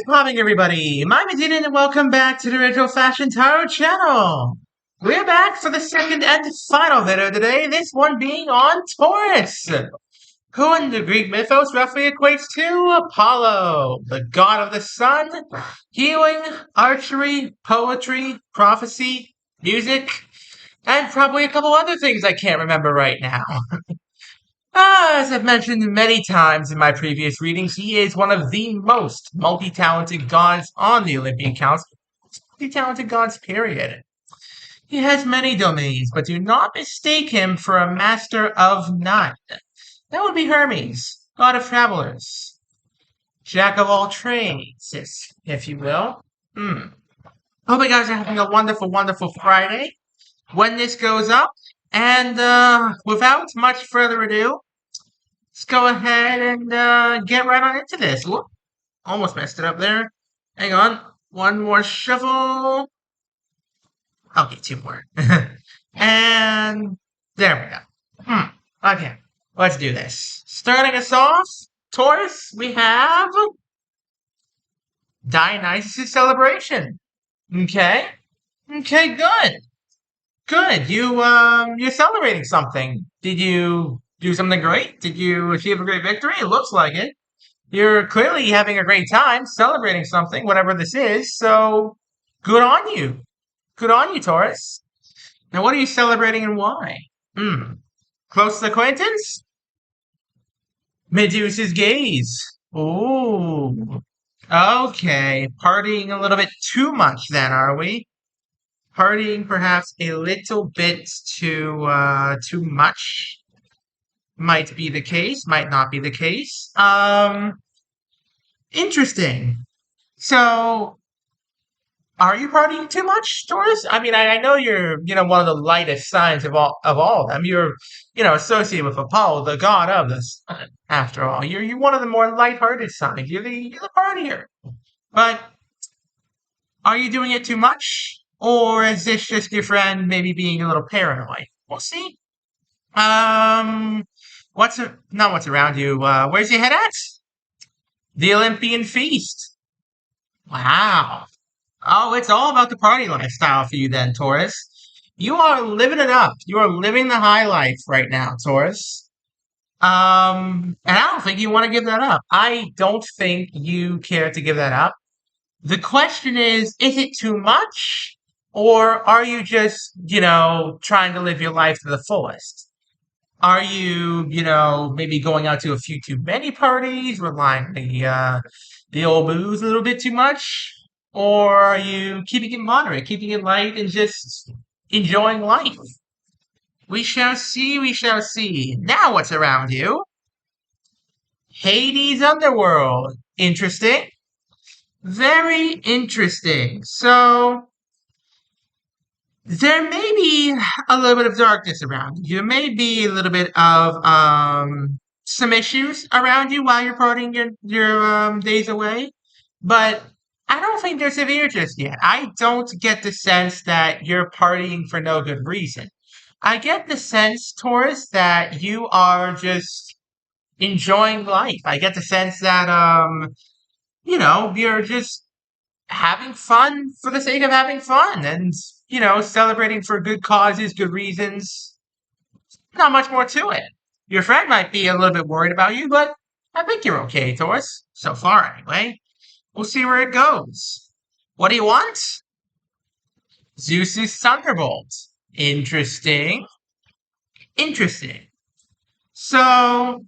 popping, everybody? My name is Eden, and welcome back to the Retro Fashion Tarot channel. We're back for the second and final video today, this one being on Taurus, who in the Greek mythos roughly equates to Apollo, the god of the sun, healing, archery, poetry, prophecy, music, and probably a couple other things I can't remember right now. As I've mentioned many times in my previous readings, he is one of the most multi-talented gods on the Olympian Council. Multi-talented gods, period. He has many domains, but do not mistake him for a master of none. That would be Hermes, god of travelers. Jack of all trades, if you will. Hope you guys are having a wonderful, wonderful Friday when this goes up. And without much further ado, let's go ahead and get right on into this. Whoop, almost messed it up there. Hang on. One more shuffle. Okay, two more. And there we go. Okay, let's do this. Starting us off, Taurus, we have Dionysus' celebration. Okay. Okay, good. Good. You're celebrating something. Did you do something great? Did you achieve a great victory? It looks like it. You're clearly having a great time celebrating something, whatever this is, so good on you. Good on you, Taurus. Now, what are you celebrating and why? Close acquaintance? Medusa's gaze. Ooh. Okay. Partying a little bit too much then, are we? Partying perhaps a little bit too much. Might be the case, might not be the case. Interesting. So, are you partying too much, Taurus? I mean, I know you're, one of the lightest signs of all of them. You're, associated with Apollo, the god of the sun. After all, you're one of the more lighthearted signs. You're the partier. But are you doing it too much, or is this just your friend maybe being a little paranoid? We'll see. Not what's around you. Where's your head at? The Olympian feast. Wow. Oh, it's all about the party lifestyle for you then, Taurus. You are living it up. You are living the high life right now, Taurus. And I don't think you want to give that up. I don't think you care to give that up. The question is it too much? Or are you just, trying to live your life to the fullest? Are you, maybe going out to a few too many parties, relying on the old booze a little bit too much? Or are you keeping it moderate, keeping it light, and just enjoying life? We shall see, we shall see. Now what's around you? Hades' underworld. Interesting. Very interesting. So, there may be a little bit of darkness around you. There may be a little bit of some issues around you while you're partying your days away, but I don't think they're severe just yet. I don't get the sense that you're partying for no good reason. I get the sense, Taurus, that you are just enjoying life. I get the sense that you're just having fun for the sake of having fun and, celebrating for good causes, good reasons. Not much more to it. Your friend might be a little bit worried about you, but I think you're okay, Taurus. So far, anyway. We'll see where it goes. What do you want? Zeus's Thunderbolt. Interesting. Interesting. So,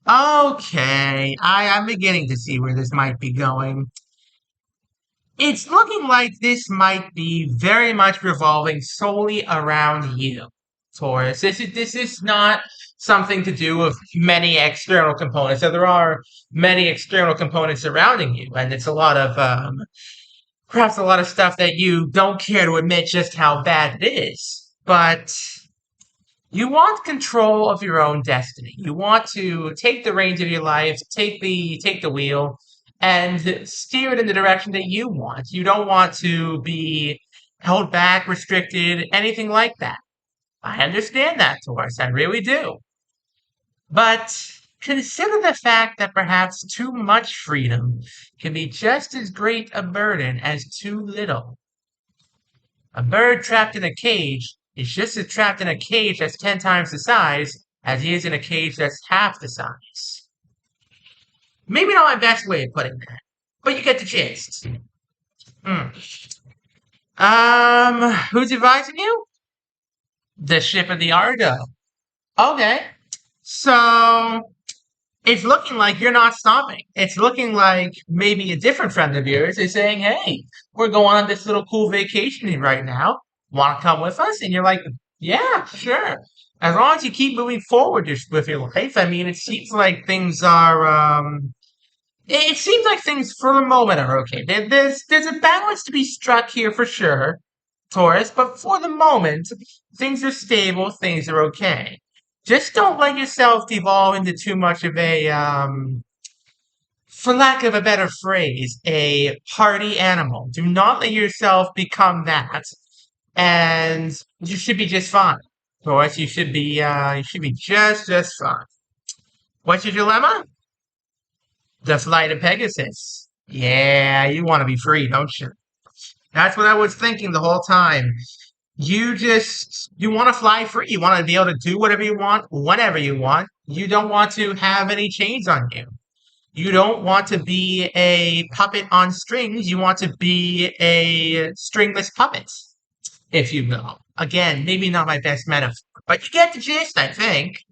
okay. I'm beginning to see where this might be going. It's looking like this might be very much revolving solely around you, Taurus. This is not something to do with many external components. So there are many external components surrounding you, and it's a lot of perhaps a lot of stuff that you don't care to admit just how bad it is. But you want control of your own destiny. You want to take the reins of your life, take the wheel, and steer it in the direction that you want. You don't want to be held back, restricted, anything like that. I understand that, Taurus. I really do. But consider the fact that perhaps too much freedom can be just as great a burden as too little. A bird trapped in a cage is just as trapped in a cage that's 10 times the size as he is in a cage that's half the size. Maybe not my best way of putting that, but you get the gist. Who's advising you? The ship of the Argo. Okay. So it's looking like you're not stopping. It's looking like maybe a different friend of yours is saying, hey, we're going on this little cool vacation right now. Want to come with us? And you're like, yeah, sure. As long as you keep moving forward with your life. I mean, it seems like things are, it seems like things for the moment are okay. There's a balance to be struck here for sure, Taurus, but for the moment, things are stable, things are okay. Just don't let yourself devolve into too much of a, for lack of a better phrase, a party animal. Do not let yourself become that, and you should be just fine. Taurus, you should be just fine. What's your dilemma? The flight of Pegasus. Yeah, you want to be free, don't you? That's what I was thinking the whole time. You want to fly free. You want to be able to do whatever you want, whenever you want. You don't want to have any chains on you. You don't want to be a puppet on strings. You want to be a stringless puppet, if you will. Again, maybe not my best metaphor, but you get the gist, I think.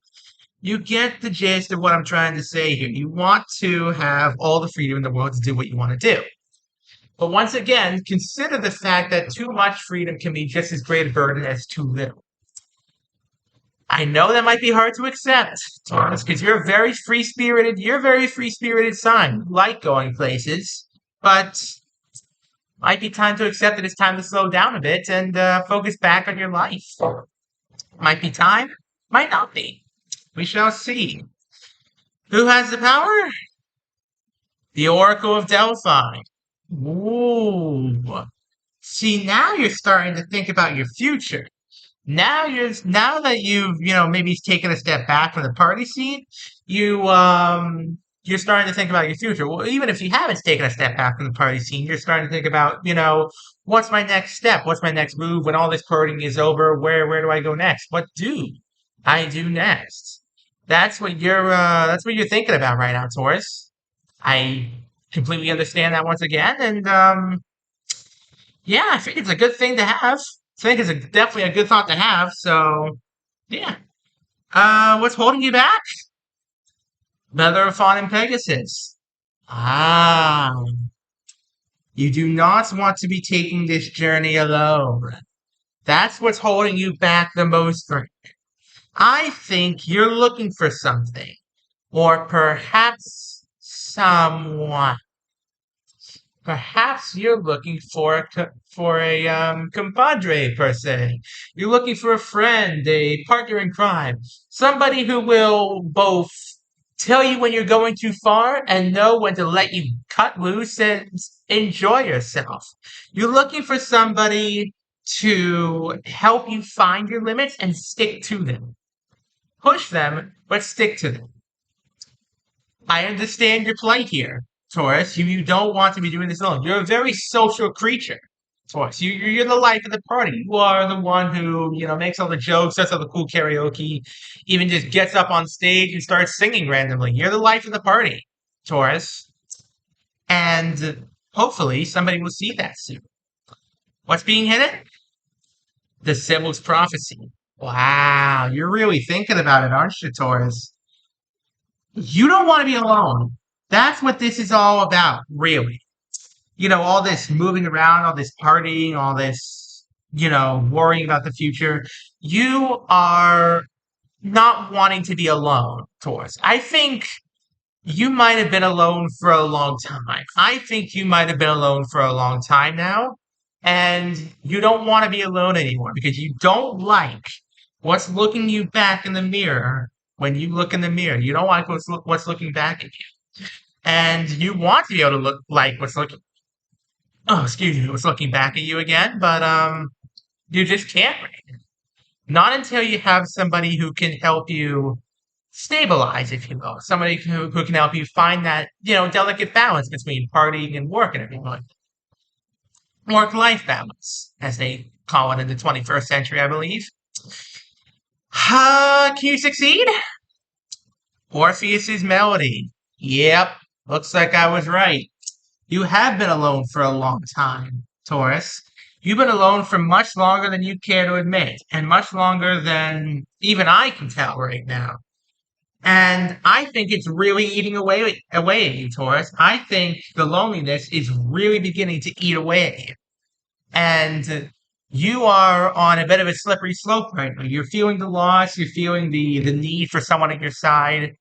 You get the gist of what I'm trying to say here. You want to have all the freedom in the world to do what you want to do. But once again, consider the fact that too much freedom can be just as great a burden as too little. I know that might be hard to accept, Taurus, because you're very free-spirited. You're a very free-spirited sign. You like going places, but might be time to accept that it's time to slow down a bit and focus back on your life. Might be time, might not be. We shall see. Who has the power? The Oracle of Delphi. Ooh. See, now you're starting to think about your future. Now that you've, maybe taken a step back from the party scene, you're starting to think about your future. Well, even if you haven't taken a step back from the party scene, you're starting to think about, what's my next step? What's my next move? When all this partying is over, where do I go next? What do I do next? That's what you're thinking about right now, Taurus. I completely understand that once again, and yeah, I think it's a good thing to have. I think it's definitely a good thought to have. So, yeah. What's holding you back? Bellerophon and Pegasus. Ah, you do not want to be taking this journey alone. That's what's holding you back the most. I think you're looking for something, or perhaps someone. Perhaps you're looking for a compadre per se. You're looking for a friend, a partner in crime, somebody who will both tell you when you're going too far and know when to let you cut loose and enjoy yourself. You're looking for somebody to help you find your limits and stick to them. Push them, but stick to them. I understand your plight here, Taurus. You don't want to be doing this alone. You're a very social creature, Taurus. You're the life of the party. You are the one who, makes all the jokes, does all the cool karaoke, even just gets up on stage and starts singing randomly. You're the life of the party, Taurus. And hopefully somebody will see that soon. What's being hidden? The Sibyl's prophecy. Wow, you're really thinking about it, aren't you, Taurus? You don't want to be alone. That's what this is all about, really. All this moving around, all this partying, all this, worrying about the future. You are not wanting to be alone, Taurus. I think you might have been alone for a long time. I think you might have been alone for a long time now. And you don't want to be alone anymore because you don't like what's looking you back in the mirror when you look in the mirror. You don't like what's looking back at you. And you want to be able to look like what's looking back at you again, but you just can't right now. Not until you have somebody who can help you stabilize, if you will. Somebody who can help you find that, delicate balance between partying and work and everything like that. Work-life balance, as they call it in the 21st century, I believe. Can you succeed? Orpheus's Melody. Yep, looks like I was right. You have been alone for a long time, Taurus. You've been alone for much longer than you care to admit, and much longer than even I can tell right now. And I think it's really eating away at you, Taurus. I think the loneliness is really beginning to eat away at you. And you are on a bit of a slippery slope right now. You're feeling the loss, you're feeling the need for someone at your side.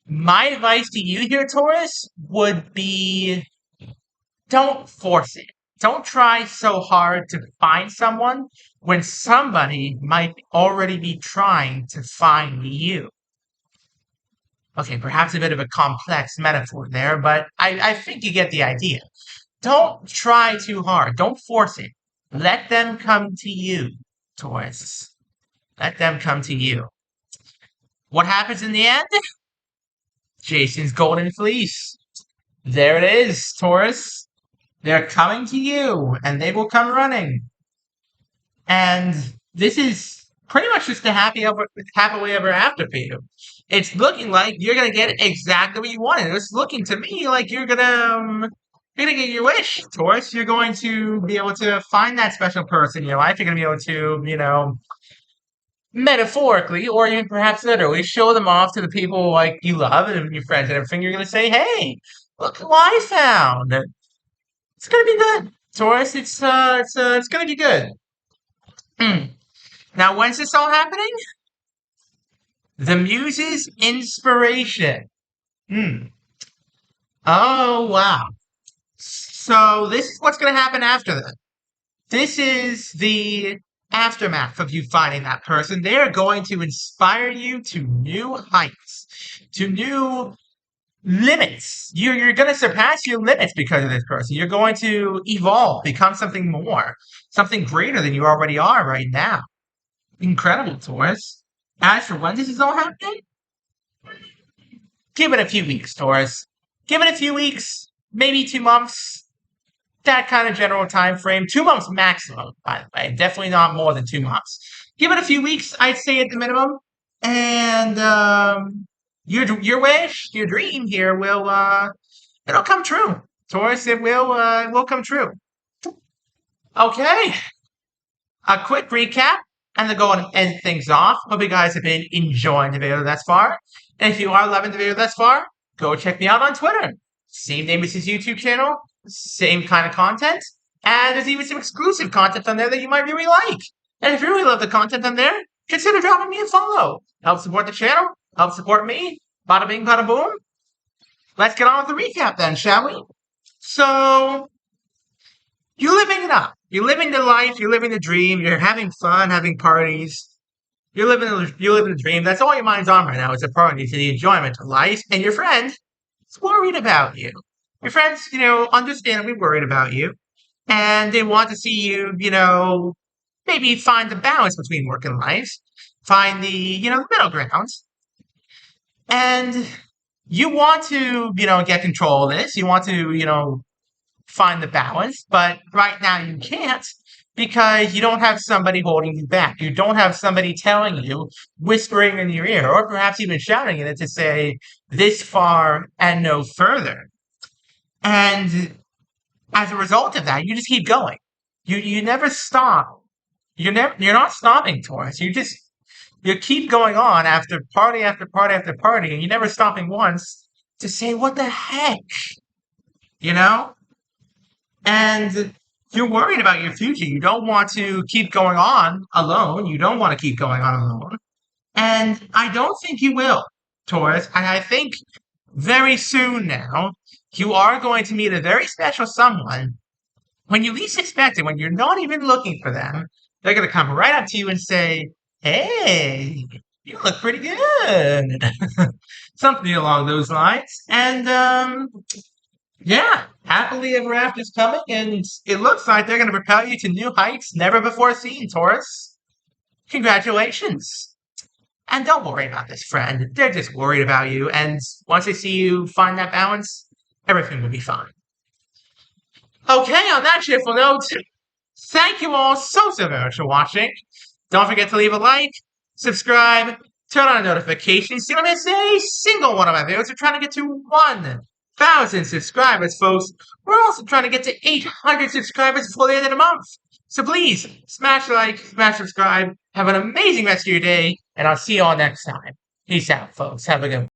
My advice to you here, Taurus, would be don't force it. Don't try so hard to find someone when somebody might already be trying to find you. Okay, perhaps a bit of a complex metaphor there, but I think you get the idea. Don't try too hard. Don't force it. Let them come to you, Taurus. Let them come to you. What happens in the end? Jason's golden fleece. There it is, Taurus. They're coming to you, and they will come running. And this is pretty much just a happily ever after for you. It's looking like you're gonna get exactly what you wanted. It's looking to me like you're gonna get your wish, Taurus. You're going to be able to find that special person in your life. You're gonna be able to, metaphorically or even perhaps literally show them off to the people like you love and your friends and everything. You're gonna say, "Hey, look who I found." It's gonna be good, Taurus. It's gonna be good. Mm. Now, when's this all happening? The Muse's inspiration. Hmm. Oh, wow. So this is what's going to happen after that. This is the aftermath of you finding that person. They are going to inspire you to new heights, to new limits. You're going to surpass your limits because of this person. You're going to evolve, become something more, something greater than you already are right now. Incredible, Taurus. As for when this is all happening, give it a few weeks, Taurus. Give it a few weeks, maybe 2 months. That kind of general time frame. 2 months maximum, by the way. Definitely not more than 2 months. Give it a few weeks, I'd say at the minimum. And your wish, your dream here it'll come true. Taurus, it will come true. Okay. A quick recap, and then go and end things off. Hope you guys have been enjoying the video thus far. And if you are loving the video thus far, go check me out on Twitter. Same name as his YouTube channel, same kind of content, and there's even some exclusive content on there that you might really like. And if you really love the content on there, consider dropping me a follow. Help support the channel, help support me. Bada bing, bada boom. Let's get on with the recap then, shall we? So, you're living it up. You're living the life, you're living the dream, you're having fun, having parties. You're living the dream. That's all your mind's on right now is the parties and the enjoyment of life. And your friend is worried about you. Your friends, understandably worried about you. And they want to see you, maybe find the balance between work and life. Find the, middle ground. And you want to, get control of this. You want to, find the balance. But right now you can't because you don't have somebody holding you back. You don't have somebody telling you, whispering in your ear, or perhaps even shouting in it to say, this far and no further. And as a result of that, you just keep going. You never stop. You're not stopping, Taurus. You keep going on after party after party after party, and you're never stopping once to say, what the heck? And you're worried about your future. You don't want to keep going on alone. You don't want to keep going on alone. And I don't think you will, Taurus. And I think very soon now, you are going to meet a very special someone. When you least expect it, when you're not even looking for them, they're going to come right up to you and say, hey, you look pretty good. Something along those lines. And, yeah, happily ever after is coming, and it looks like they're going to propel you to new heights never before seen, Taurus. Congratulations. And don't worry about this, friend. They're just worried about you, and once they see you find that balance, everything will be fine. Okay, on that cheerful note, thank you all so very much for watching. Don't forget to leave a like, subscribe, turn on notifications so you don't miss a single one of my videos. We're trying to get to 1,000 subscribers, folks. We're also trying to get to 800 subscribers before the end of the month. So please, smash like, smash subscribe. Have an amazing rest of your day, and I'll see you all next time. Peace out, folks. Have a good one.